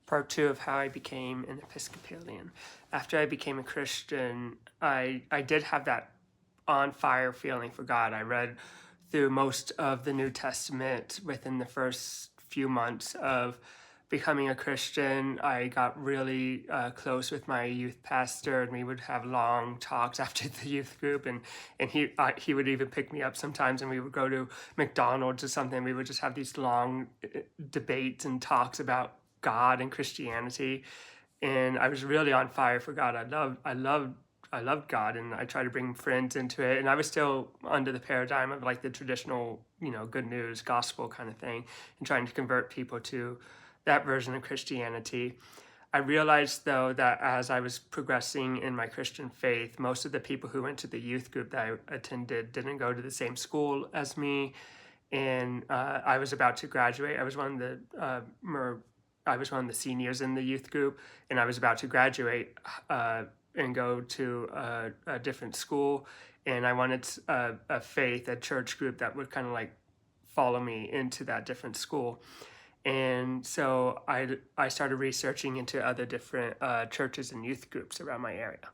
Part two of how I became an Episcopalian. After I became a Christian, I did have that on fire feeling for God. I read through most of the New Testament within the first few months of becoming a Christian. I got really close with my youth pastor, and we would have long talks after the youth group, and he would even pick me up sometimes, and we would go to McDonald's or something. We would just have these long debates and talks about God and Christianity, and I was really on fire for God. I loved God, and I tried to bring friends into it. And I was still under the paradigm of like the traditional, good news, gospel kind of thing, and trying to convert people to that version of Christianity. I realized, though, that as I was progressing in my Christian faith, most of the people who went to the youth group that I attended didn't go to the same school as me, and I was about to graduate. I was one of the seniors in the youth group, and I was about to graduate and go to a different school, and I wanted a church group that would kind of like follow me into that different school. And so I started researching into other different churches and youth groups around my area.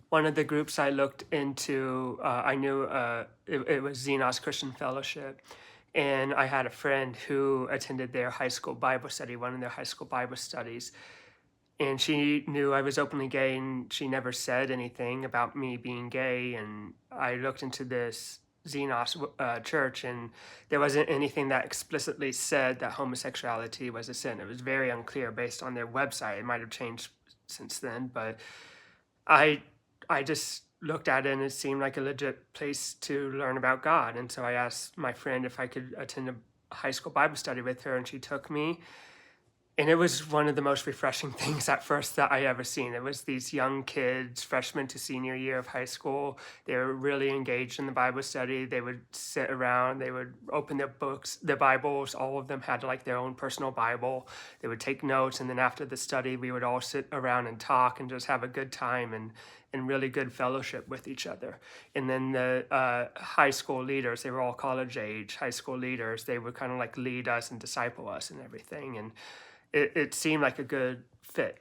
One of the groups I looked into, I knew it was Xenos Christian Fellowship, and I had a friend who attended their high school Bible study, one of their high school Bible studies, and she knew I was openly gay, and she never said anything about me being gay. And I looked into this Xenos church, and there wasn't anything that explicitly said that homosexuality was a sin. It was very unclear based on their website. It might have changed since then, but I I just looked at it, and it seemed like a legit place to learn about God. And so I asked my friend if I could attend a high school Bible study with her, and she took me. And it was one of the most refreshing things at first that I ever seen. It was these young kids, freshman to senior year of high school. They were really engaged in the Bible study. They would sit around, they would open their books, their Bibles. All of them had like their own personal Bible. They would take notes, and then after the study, we would all sit around and talk and just have a good time and really good fellowship with each other. And then the high school leaders, they were all college age high school leaders. They would kind of like lead us and disciple us and everything. And it seemed like a good fit.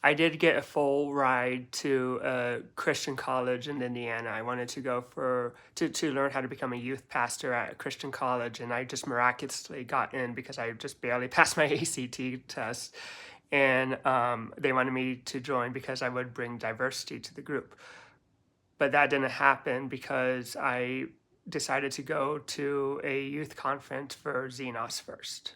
I did get a full ride to a Christian college in Indiana. I wanted to go to learn how to become a youth pastor at a Christian college, and I just miraculously got in because I just barely passed my ACT test. And they wanted me to join because I would bring diversity to the group. But that didn't happen because I decided to go to a youth conference for Xenos first.